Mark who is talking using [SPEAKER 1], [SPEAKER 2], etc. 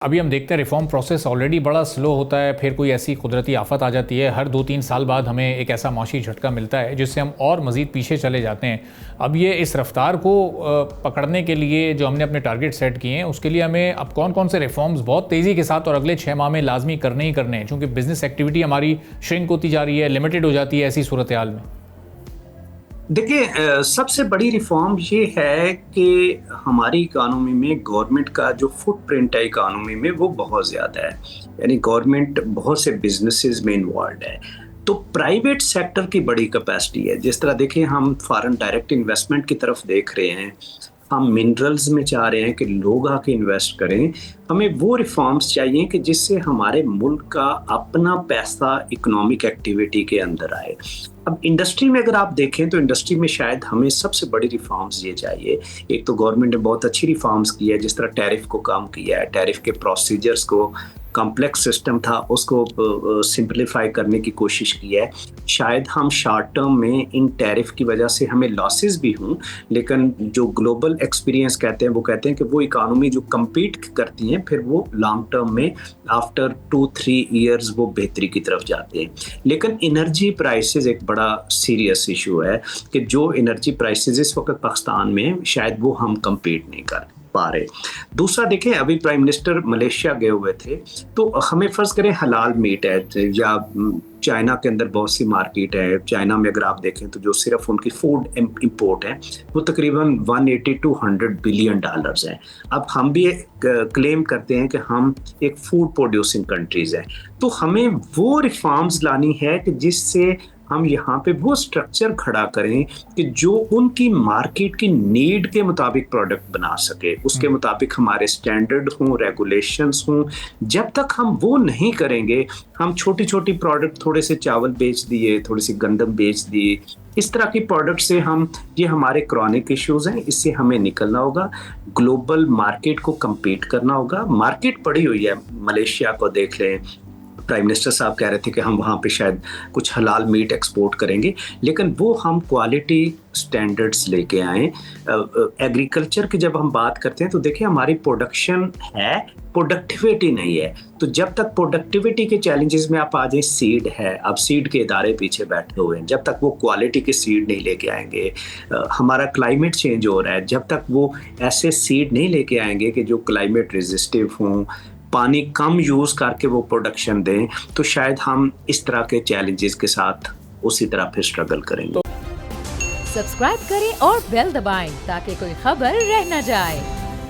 [SPEAKER 1] ابھی ہم دیکھتے ہیں ریفارم پروسیس آلریڈی بڑا سلو ہوتا ہے، پھر کوئی ایسی قدرتی آفت آ جاتی ہے، ہر 2-3 سال بعد ہمیں ایک ایسا معاشی جھٹکا ملتا ہے جس سے ہم اور مزید پیچھے چلے جاتے ہیں۔ اب یہ اس رفتار کو پکڑنے کے لیے جو ہم نے اپنے ٹارگٹ سیٹ کیے ہیں، اس کے لیے ہمیں اب کون کون سے ریفارمز بہت تیزی کے ساتھ اور اگلے 6 ماہ میں لازمی کرنے ہی کرنے ہیں، چونکہ بزنس ایکٹیویٹی ہماری شرنک ہوتی جا رہی ہے، لمیٹڈ ہو جاتی ہے ایسی صورتحال میں۔
[SPEAKER 2] دیکھیں، سب سے بڑی ریفارم یہ ہے کہ ہماری اکانومی میں گورنمنٹ کا جو فٹ پرنٹ ہے اکانومی میں وہ بہت زیادہ ہے، یعنی گورنمنٹ بہت سے بزنسز میں انوالوڈ ہے، تو پرائیویٹ سیکٹر کی بڑی کیپیسٹی ہے۔ جس طرح دیکھیں، ہم فارن ڈائریکٹ انویسٹمنٹ کی طرف دیکھ رہے ہیں، ہم منرلز میں چاہ رہے ہیں کہ لوگ آ کے انویسٹ کریں۔ ہمیں وہ ریفارمز چاہیے کہ جس سے ہمارے ملک کا اپنا پیسہ اکنامک ایکٹیویٹی کے اندر آئے۔ اب انڈسٹری میں اگر آپ دیکھیں تو انڈسٹری میں شاید ہمیں سب سے بڑی ریفارمز یہ چاہیے۔ ایک تو گورنمنٹ نے بہت اچھی ریفارمز کی ہے، جس طرح ٹیرف کو کم کیا ہے، ٹیرف کے پروسیجرز کو، کمپلیکس سسٹم تھا اس کو سمپلیفائی کرنے کی کوشش کی ہے۔ شاید ہم شارٹ ٹرم میں ان ٹیرف کی وجہ سے ہمیں لاسز بھی ہوں، لیکن جو گلوبل ایکسپیرینس کہتے ہیں وہ کہتے ہیں کہ وہ اکانومی جو کمپیٹ کرتی ہیں پھر وہ لانگ ٹرم میں آفٹر 2-3 ایئرز وہ بہتری کی طرف جاتے ہیں۔ لیکن انرجی پرائسز ایک بڑا سیریس ایشو ہے کہ جو انرجی پرائسز اس وقت پاکستان میں شاید وہ ہم کمپیٹ نہیں کر پا رہے۔ دوسرا دیکھیں، ابھی پرائم منسٹر ملیشیا گئے ہوئے تھے، تو ہمیں فرض کریں حلال میٹ ہے، یا چائنا کے اندر بہت سی مارکیٹ ہے، چائنا میں اگر آپ دیکھیں تو جو صرف ان کی فوڈ امپورٹ ہے وہ تقریباً 180 to 100 بلین ڈالرز ہیں۔ اب ہم بھی کلیم کرتے ہیں کہ ہم ایک فوڈ پروڈیوسنگ کنٹریز ہیں، تو ہمیں وہ ریفارمز لانی ہے کہ جس سے ہم یہاں پہ وہ سٹرکچر کھڑا کریں کہ جو ان کی مارکیٹ کی نیڈ کے مطابق پروڈکٹ بنا سکے، اس کے مطابق ہمارے سٹینڈرڈ ہوں، ریگولیشنز ہوں۔ جب تک ہم وہ نہیں کریں گے، ہم چھوٹی چھوٹی پروڈکٹ، تھوڑے سے چاول بیچ دیے، تھوڑی سی گندم بیچ دیے، اس طرح کی پروڈکٹ سے یہ ہمارے کرونک ایشوز ہیں، اس سے ہمیں نکلنا ہوگا۔ گلوبل مارکیٹ کو کمپیٹ کرنا ہوگا۔ مارکیٹ پڑی ہوئی ہے، ملیشیا کو دیکھ لیں، پرائم منسٹر صاحب کہہ رہے تھے کہ ہم وہاں پہ شاید کچھ حلال میٹ ایکسپورٹ کریں گے، لیکن وہ ہم کوالٹی سٹینڈرڈز لے کے آئیں۔ ایگریکلچر کی جب ہم بات کرتے ہیں تو دیکھیں، ہماری پروڈکشن ہے، پروڈکٹیویٹی نہیں ہے، تو جب تک پروڈکٹیویٹی کے چیلنجز میں آپ آ جائیں، سیڈ ہے، اب سیڈ کے ادارے پیچھے بیٹھے ہوئے ہیں، جب تک وہ کوالٹی کے سیڈ نہیں لے کے آئیں گے، ہمارا کلائمیٹ چینج ہو رہا ہے، جب تک وہ ایسے سیڈ نہیں لے کے آئیں گے کہ جو کلائمیٹ ریزسٹیو ہوں، پانی کم یوز کر کے وہ پروڈکشن دیں، تو شاید ہم اس طرح کے چیلنجز کے ساتھ اسی طرح پھر سٹرگل کریں گے۔
[SPEAKER 3] سبسکرائب کریں اور بیل دبائیں تاکہ کوئی خبر رہ نہ جائے۔